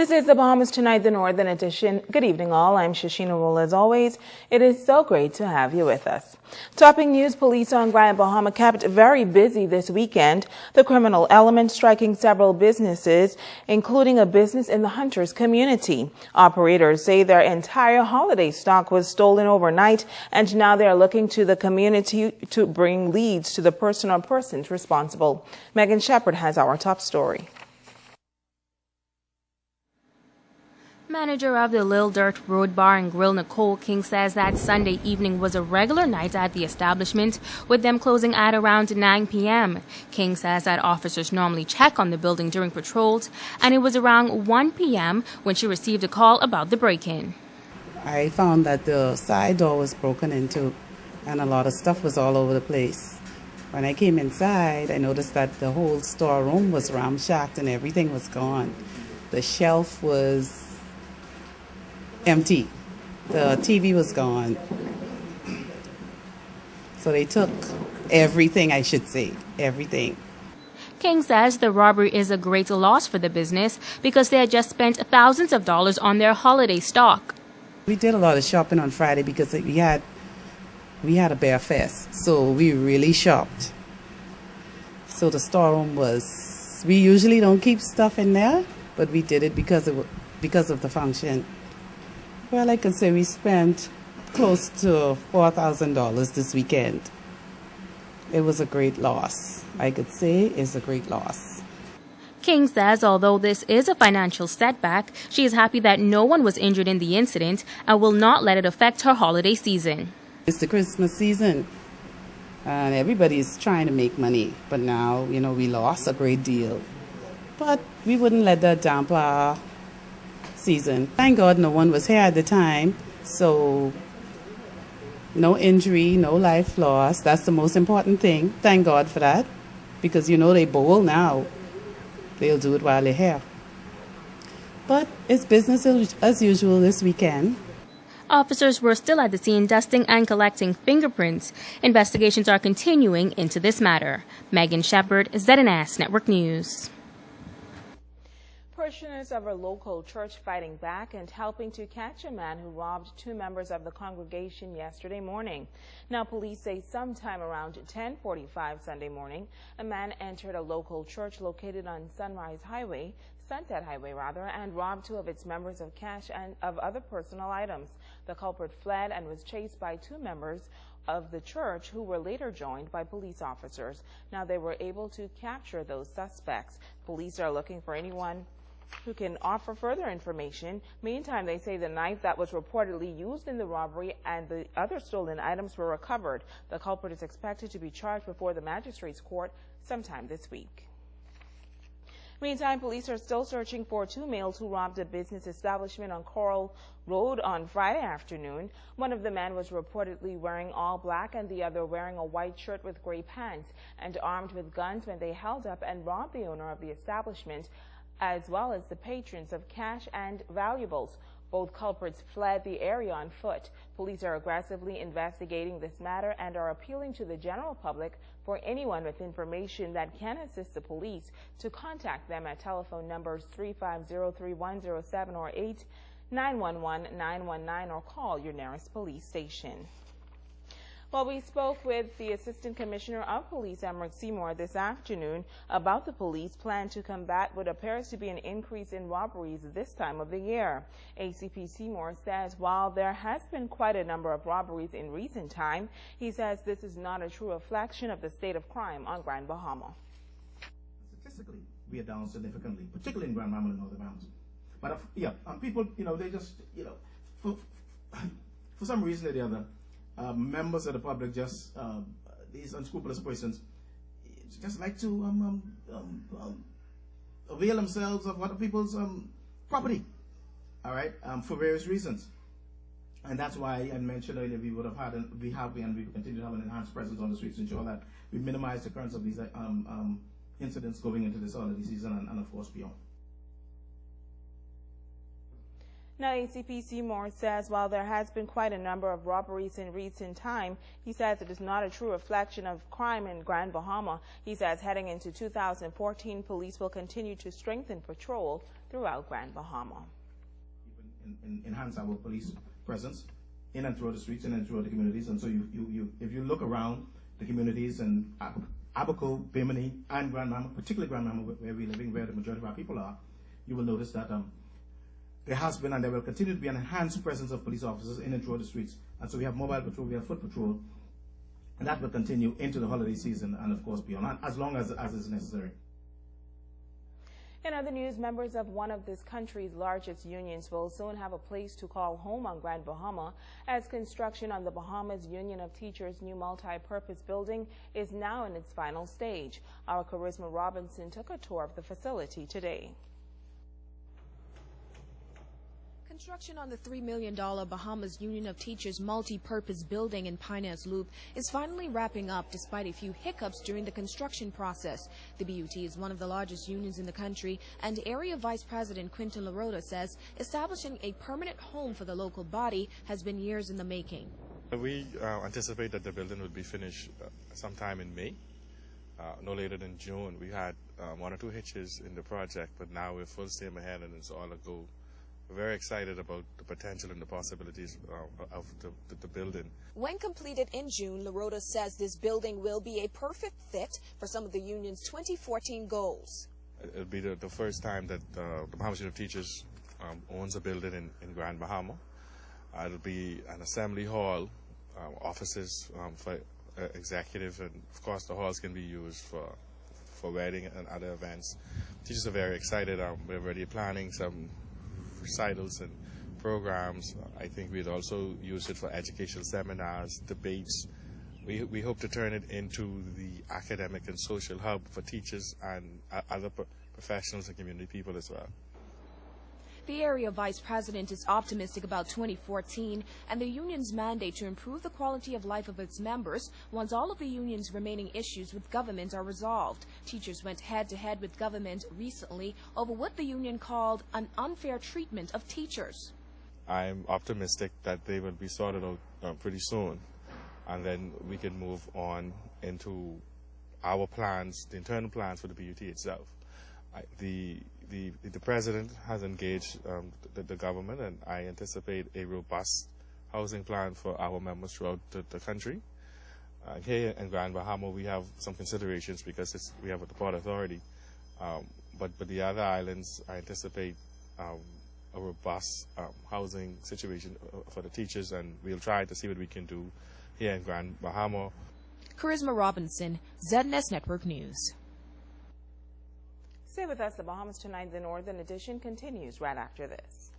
This is the Bahamas Tonight, the Northern Edition. Good evening, all. I'm Shashina Roll. As always, it is so great to have you with us. Topping news, police on Grand Bahama kept very busy this weekend. The criminal element striking several businesses, including a business in the Hunters community. Operators say their entire holiday stock was stolen overnight, and now they are looking to the community to bring leads to the person or persons responsible. Megan Shepard has our top story. Manager of the Lil Dirt Road Bar and Grill, Nicole King, says that Sunday evening was a regular night at the establishment, with them closing at around 9 p.m. King says that officers normally check on the building during patrols, and it was around 1 p.m. when she received a call about the break-in. I found that the side door was broken into, and a lot of stuff was all over the place. When I came inside, I noticed that the whole storeroom was ramshacked and everything was gone. The shelf was empty. The TV was gone. So they took everything, I should say, everything. King says the robbery is a great loss for the business because they had just spent thousands of dollars on their holiday stock. We did a lot of shopping on Friday because we had a bear fest, so we really shopped. So the storeroom was, we usually don't keep stuff in there, but we did it because of the function. Well, I can say we spent close to $4,000 this weekend. It was a great loss. I could say it's a great loss. King says although this is a financial setback, she is happy that no one was injured in the incident and will not let it affect her holiday season. It's the Christmas season, and everybody's trying to make money. But now, we lost a great deal. But we wouldn't let that dampen our season. Thank God no one was here at the time, so no injury, no life loss. That's the most important thing. Thank God for that, because they bowl now. They'll do it while they're here. But it's business as usual this weekend. Officers were still at the scene dusting and collecting fingerprints. Investigations are continuing into this matter. Megan Shepard, ZNS Network News. Parishioners of a local church fighting back and helping to catch a man who robbed two members of the congregation yesterday morning. Now, police say sometime around 10:45 Sunday morning, a man entered a local church located on Sunset Highway, and robbed two of its members of cash and of other personal items. The culprit fled and was chased by two members of the church, who were later joined by police officers. Now, they were able to capture those suspects. Police are looking for anyone who can offer further information. Meantime, they say the knife that was reportedly used in the robbery and the other stolen items were recovered. The culprit is expected to be charged before the magistrate's court sometime this week. Meantime, police are still searching for two males who robbed a business establishment on Coral Road on Friday afternoon. One of the men was reportedly wearing all black and the other wearing a white shirt with gray pants and armed with guns when they held up and robbed the owner of the establishment, as well as the patrons, of cash and valuables. Both culprits fled the area on foot. Police are aggressively investigating this matter and are appealing to the general public for anyone with information that can assist the police to contact them at telephone numbers 350-3107 or 8-911-919 or call your nearest police station. Well, we spoke with the Assistant Commissioner of Police, Emerick Seymour, this afternoon about the police plan to combat what appears to be an increase in robberies this time of the year. ACP Seymour says while there has been quite a number of robberies in recent time, he says this is not a true reflection of the state of crime on Grand Bahama. Statistically, we are down significantly, particularly in Grand Bahama and Northern Bahamas. But people, they just, for some reason or the other, members of the public, just these unscrupulous persons, just like to avail themselves of other people's property. All right, for various reasons, and that's why I mentioned earlier we would have had, and we continue to have an enhanced presence on the streets to ensure that we minimize the occurrence of these incidents going into this holiday season and of course beyond. Now, ACP Seymour says while there has been quite a number of robberies in recent time, he says it is not a true reflection of crime in Grand Bahama. He says heading into 2014, police will continue to strengthen patrol throughout Grand Bahama. Even enhance our police presence in and throughout the streets and throughout the communities. And so if you look around the communities in Abaco, Bimini, and Grand Bahama, particularly Grand Bahama where we're living, where the majority of our people are, you will notice that there has been and there will continue to be an enhanced presence of police officers in and throughout the streets. And so we have mobile patrol, we have foot patrol, and that will continue into the holiday season and, of course, beyond, as long as is necessary. In other news, members of one of this country's largest unions will soon have a place to call home on Grand Bahama, as construction on the Bahamas Union of Teachers' new multi-purpose building is now in its final stage. Our Charisma Robinson took a tour of the facility today. Construction on the $3 million Bahamas Union of Teachers multi-purpose building in Pinellas Loop is finally wrapping up despite a few hiccups during the construction process. The BUT is one of the largest unions in the country, and Area Vice President Quinton LaRota says establishing a permanent home for the local body has been years in the making. We anticipate that the building will be finished sometime in May, no later than June. We had one or two hitches in the project, but now we're full steam ahead and it's all a go. We're very excited about the potential and the possibilities of the building. When completed in June, LaRota says this building will be a perfect fit for some of the union's 2014 goals. It'll be the first time that the Bahamas Union of Teachers owns a building in Grand Bahama. It'll be an assembly hall, offices for executive, and of course the halls can be used for wedding and other events. Teachers are very excited. We're already planning some recitals and programs. I think we'd also use it for educational seminars, debates. We hope to turn it into the academic and social hub for teachers and other professionals and community people as well. The area vice president is optimistic about 2014 and the union's mandate to improve the quality of life of its members once all of the union's remaining issues with government are resolved. Teachers went head-to-head with government recently over what the union called an unfair treatment of teachers. I'm optimistic that they will be sorted out pretty soon, and then we can move on into our plans, the internal plans for the BUT itself. The president has engaged the government, and I anticipate a robust housing plan for our members throughout the country. Here in Grand Bahama, we have some considerations because we have the Port Authority, but the other islands, I anticipate a robust housing situation for the teachers, and we'll try to see what we can do here in Grand Bahama. Charisma Robinson, ZNS Network News. Stay with us. The Bahamas Tonight, the Northern Edition continues right after this.